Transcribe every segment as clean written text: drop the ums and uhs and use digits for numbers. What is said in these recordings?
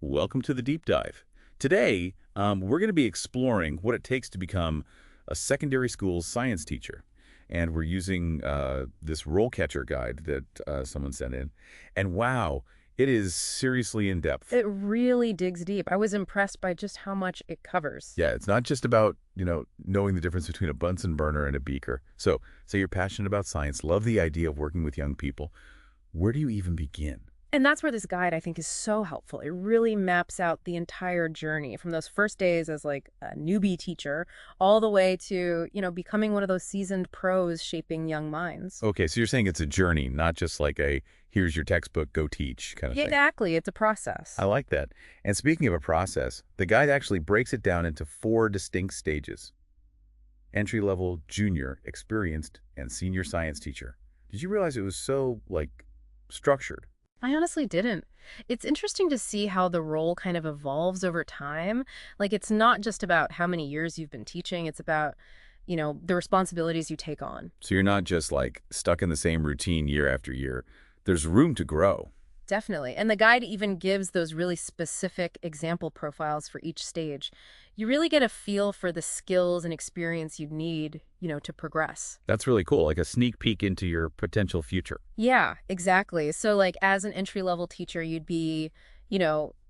Welcome to the deep dive. Today, we're going to be exploring what it takes to become a secondary school science teacher. And we're using this RoleCatcher guide that someone sent in. And wow, it is seriously in depth. It really digs deep. I was impressed by just how much it covers. Yeah, it's not just about, knowing the difference between a Bunsen burner and a beaker. So you're passionate about science, love the idea of working with young people. Where do you even begin? And that's where this guide, I think, is so helpful. It really maps out the entire journey from those first days as like a newbie teacher all the way to, becoming one of those seasoned pros shaping young minds. Okay, so you're saying it's a journey, not just like a here's your textbook, go teach kind of thing. Exactly. It's a process. I like that. And speaking of a process, the guide actually breaks it down into 4 distinct stages. Entry-level, junior, experienced, and senior science teacher. Did you realize it was so, structured? I honestly didn't. It's interesting to see how the role kind of evolves over time. Like, it's not just about how many years you've been teaching. It's about, the responsibilities you take on. So you're not just, stuck in the same routine year after year. There's room to grow. Definitely. And the guide even gives those really specific example profiles for each stage. You really get a feel for the skills and experience you'd need, to progress. That's really cool, like a sneak peek into your potential future. Yeah, exactly. So as an entry-level teacher, you'd be,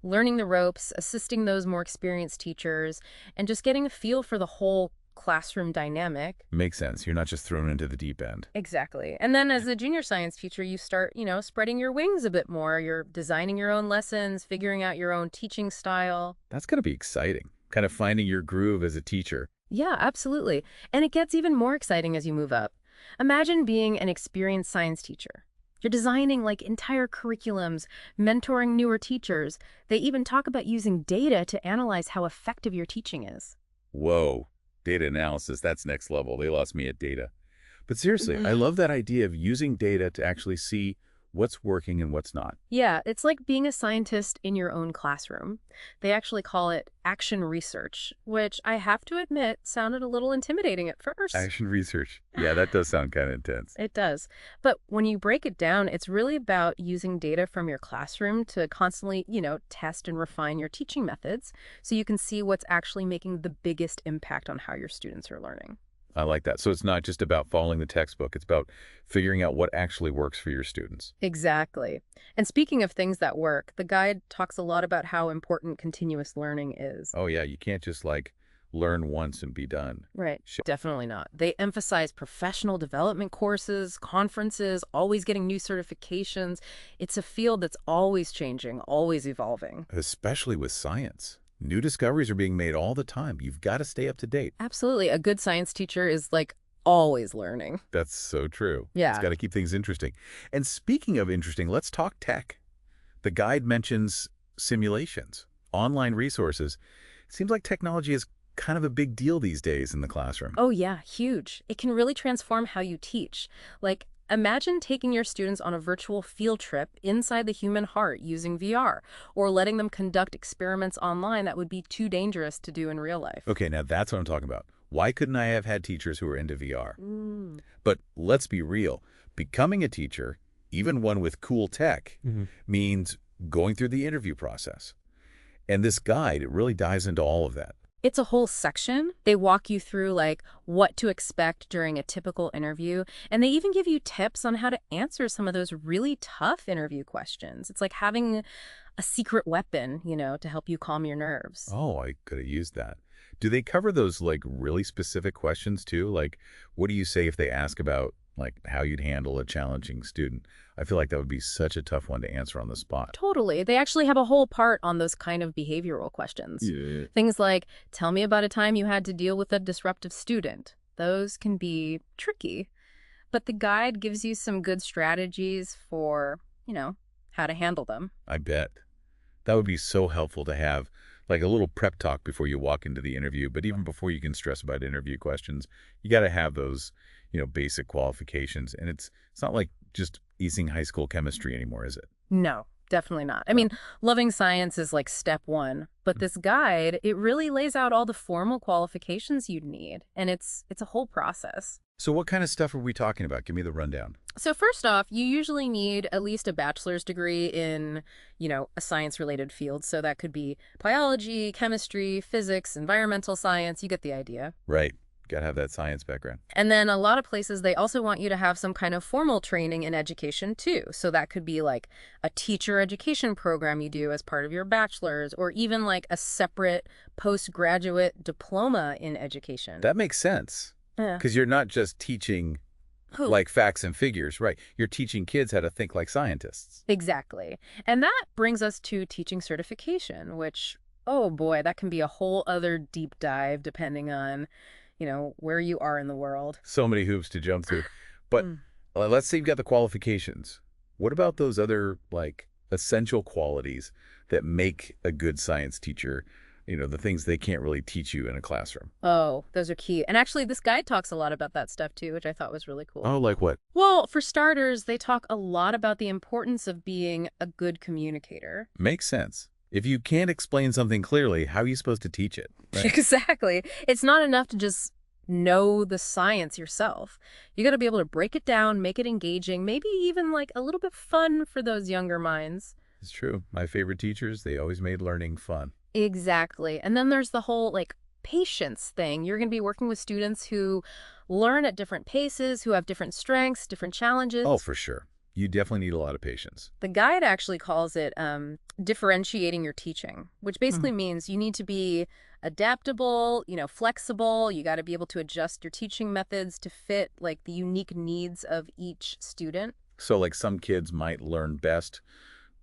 learning the ropes, assisting those more experienced teachers, and just getting a feel for the whole classroom dynamic. Makes sense. You're not just thrown into the deep end. Exactly. And then as a junior science teacher, you start, spreading your wings a bit more. You're designing your own lessons, figuring out your own teaching style. That's going to be exciting, kind of finding your groove as a teacher. Yeah, absolutely. And it gets even more exciting as you move up. Imagine being an experienced science teacher. You're designing entire curriculums, mentoring newer teachers. They even talk about using data to analyze how effective your teaching is. Whoa. Data analysis, that's next level. They lost me at data. But seriously, I love that idea of using data to actually see what's working and what's not. Yeah, it's like being a scientist in your own classroom. They actually call it action research, which I have to admit sounded a little intimidating at first. Action research. Yeah, that does sound kind of intense. It does. But when you break it down, it's really about using data from your classroom to constantly, test and refine your teaching methods so you can see what's actually making the biggest impact on how your students are learning. I like that. So it's not just about following the textbook. It's about figuring out what actually works for your students. Exactly. And speaking of things that work, the guide talks a lot about how important continuous learning is. Oh, yeah. You can't just learn once and be done. Right. Definitely not. They emphasize professional development courses, conferences, always getting new certifications. It's a field that's always changing, always evolving. Especially with science. New discoveries are being made all the time. You've got to stay up to date. Absolutely. A good science teacher is always learning. That's so true. Yeah. It's got to keep things interesting. And speaking of interesting, let's talk tech. The guide mentions simulations, online resources. It seems like technology is kind of a big deal these days in the classroom. Oh, yeah. Huge. It can really transform how you teach. Imagine taking your students on a virtual field trip inside the human heart using VR, or letting them conduct experiments online that would be too dangerous to do in real life. Okay, now that's what I'm talking about. Why couldn't I have had teachers who were into VR? But let's be real. Becoming a teacher, even one with cool tech, means going through the interview process. And this guide, it really dives into all of that. It's a whole section. They walk you through what to expect during a typical interview, and they even give you tips on how to answer some of those really tough interview questions. It's like having a secret weapon, to help you calm your nerves. Oh, I could have used that. Do they cover those really specific questions too? What do you say if they ask about how you'd handle a challenging student? I feel like that would be such a tough one to answer on the spot. Totally. They actually have a whole part on those kind of behavioral questions. Yeah. Things like, tell me about a time you had to deal with a disruptive student. Those can be tricky. But the guide gives you some good strategies for, how to handle them. I bet. That would be so helpful to have a little prep talk before you walk into the interview. But even before you can stress about interview questions, you got to have those, basic qualifications. And it's not like just acing high school chemistry anymore, is it? No, definitely not. I mean, loving science is step one, but this guide, it really lays out all the formal qualifications you'd need. And it's a whole process. So what kind of stuff are we talking about? Give me the rundown. So first off, you usually need at least a bachelor's degree in, a science-related field. So that could be biology, chemistry, physics, environmental science. You get the idea. Right. Got to have that science background. And then a lot of places, they also want you to have some kind of formal training in education too. So that could be like a teacher education program you do as part of your bachelor's, or even like a separate postgraduate diploma in education. That makes sense. Yeah. Because you're not just teaching Who? like facts and figures, right? You're teaching kids how to think like scientists. Exactly. And that brings us to teaching certification, which, oh boy, that can be a whole other deep dive depending on, where you are in the world. So many hoops to jump through. But Mm. let's say you've got the qualifications. What about those other like essential qualities that make a good science teacher, the things they can't really teach you in a classroom? Oh, those are key. And actually, this guide talks a lot about that stuff too, which I thought was really cool. Oh, like what? Well, for starters, they talk a lot about the importance of being a good communicator. Makes sense. If you can't explain something clearly, how are you supposed to teach it? Right? Exactly. It's not enough to just know the science yourself. You got to be able to break it down, make it engaging, maybe even like a little bit fun for those younger minds. It's true. My favorite teachers, they always made learning fun. Exactly. And then there's the whole like patience thing. You're going to be working with students who learn at different paces, who have different strengths, different challenges. Oh, for sure. You definitely need a lot of patience. The guide actually calls it differentiating your teaching, which basically means you need to be adaptable, flexible. You got to be able to adjust your teaching methods to fit like the unique needs of each student. So like some kids might learn best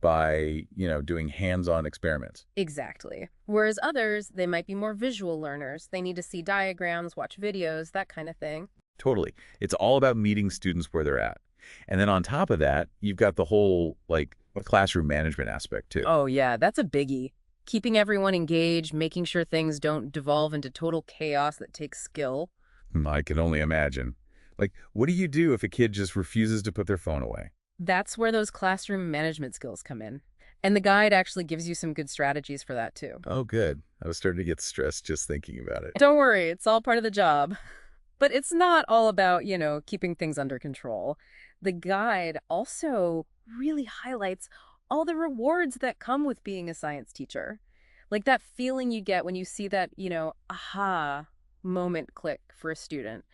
by, doing hands-on experiments. Exactly. Whereas others, they might be more visual learners. They need to see diagrams, watch videos, that kind of thing. Totally. It's all about meeting students where they're at. And then on top of that, you've got the whole like classroom management aspect too. Oh, yeah, that's a biggie. Keeping everyone engaged, making sure things don't devolve into total chaos that takes skill. I can only imagine. Like, what do you do if a kid just refuses to put their phone away? That's where those classroom management skills come in. And the guide actually gives you some good strategies for that too. Oh, good. I was starting to get stressed just thinking about it. Don't worry, it's all part of the job. But it's not all about, keeping things under control. The guide also really highlights all the rewards that come with being a science teacher. Like that feeling you get when you see that, aha moment click for a student,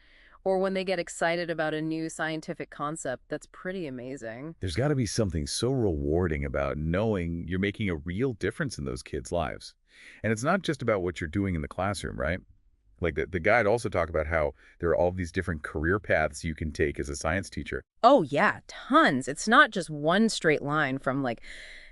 or when they get excited about a new scientific concept. That's pretty amazing. There's got to be something so rewarding about knowing you're making a real difference in those kids' lives. And it's not just about what you're doing in the classroom, right? Like the guide also talked about how there are all these different career paths you can take as a science teacher. Oh, yeah, tons. It's not just one straight line from like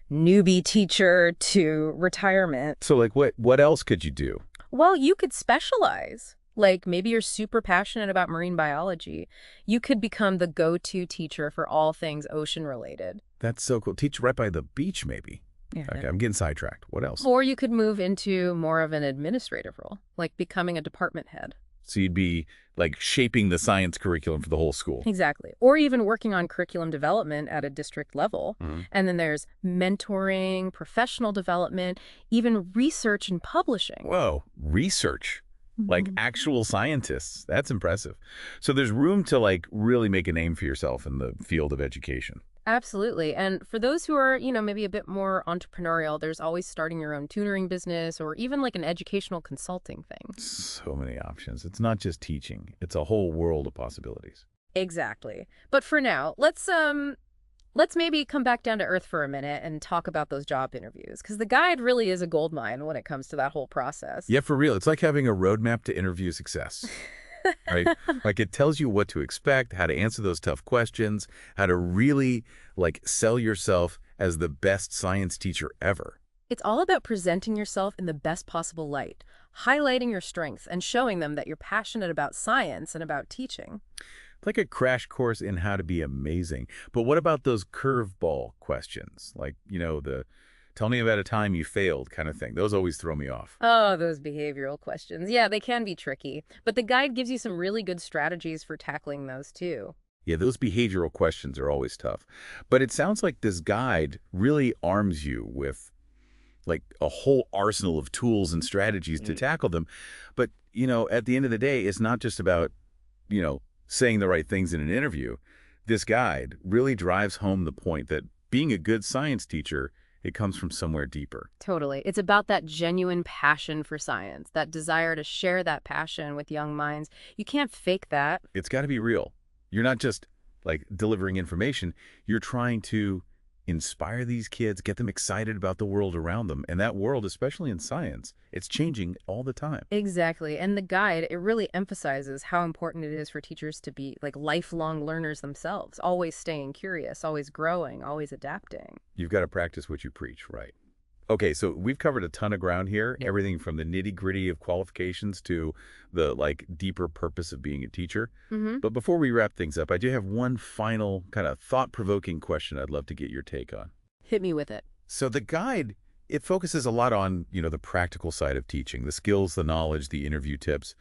newbie teacher to retirement. So like what else could you do? Well, you could specialize. Like maybe you're super passionate about marine biology. You could become the go-to teacher for all things ocean related. That's so cool. Teach right by the beach, maybe. Yeah. Okay, I'm getting sidetracked. What else? Or you could move into more of an administrative role, like becoming a department head. So you'd be like shaping the science curriculum for the whole school. Exactly. Or even working on curriculum development at a district level. And then there's mentoring, professional development, even research and publishing. Whoa, research. Like actual scientists. That's impressive. So there's room to like really make a name for yourself in the field of education. Absolutely. And for those who are, maybe a bit more entrepreneurial, there's always starting your own tutoring business or even like an educational consulting thing. So many options. It's not just teaching. It's a whole world of possibilities. Exactly. But for now, let's maybe come back down to earth for a minute and talk about those job interviews, because the guide really is a goldmine when it comes to that whole process. Yeah, for real. It's like having a roadmap to interview success. Right? Like it tells you what to expect, how to answer those tough questions, how to really like sell yourself as the best science teacher ever. It's all about presenting yourself in the best possible light, highlighting your strengths and showing them that you're passionate about science and about teaching. Like a crash course in how to be amazing. But what about those curveball questions? Like, the tell me about a time you failed kind of thing. Those always throw me off. Oh, those behavioral questions. Yeah, they can be tricky, but the guide gives you some really good strategies for tackling those too. Yeah, those behavioral questions are always tough. But it sounds like this guide really arms you with like a whole arsenal of tools and strategies to tackle them. But, at the end of the day, it's not just about, saying the right things in an interview, this guide really drives home the point that being a good science teacher, it comes from somewhere deeper. Totally. It's about that genuine passion for science, that desire to share that passion with young minds. You can't fake that. It's got to be real. You're not just like delivering information, you're trying to inspire these kids, get them excited about the world around them. And that world, especially in science, it's changing all the time. Exactly. And the guide, it really emphasizes how important it is for teachers to be like lifelong learners themselves, always staying curious, always growing, always adapting. You've got to practice what you preach, right? Okay, so we've covered a ton of ground here, everything from the nitty-gritty of qualifications to the deeper purpose of being a teacher. But before we wrap things up, I do have one final kind of thought-provoking question I'd love to get your take on. Hit me with it. So the guide, it focuses a lot on, the practical side of teaching, the skills, the knowledge, the interview tips.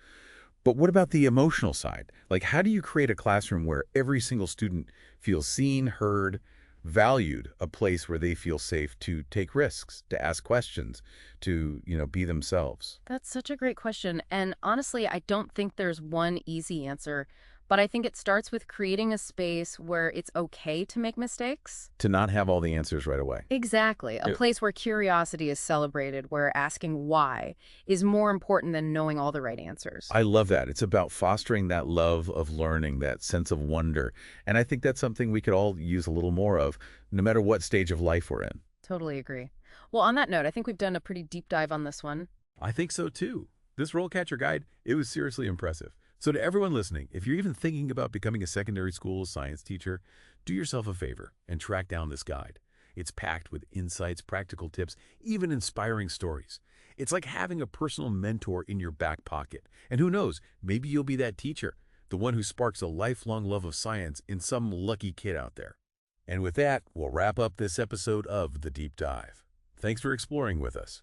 But what about the emotional side? Like, how do you create a classroom where every single student feels seen, heard, valued, a place where they feel safe to take risks, to ask questions, to, be themselves? That's such a great question. And honestly, I don't think there's one easy answer, but I think it starts with creating a space where it's okay to make mistakes. To not have all the answers right away. Exactly. A place where curiosity is celebrated, where asking why is more important than knowing all the right answers. I love that. It's about fostering that love of learning, that sense of wonder. And I think that's something we could all use a little more of, no matter what stage of life we're in. Totally agree. Well, on that note, I think we've done a pretty deep dive on this one. I think so too. This RoleCatcher guide, it was seriously impressive. So to everyone listening, if you're even thinking about becoming a secondary school science teacher, do yourself a favor and track down this guide. It's packed with insights, practical tips, even inspiring stories. It's like having a personal mentor in your back pocket. And who knows, maybe you'll be that teacher, the one who sparks a lifelong love of science in some lucky kid out there. And with that, we'll wrap up this episode of The Deep Dive. Thanks for exploring with us.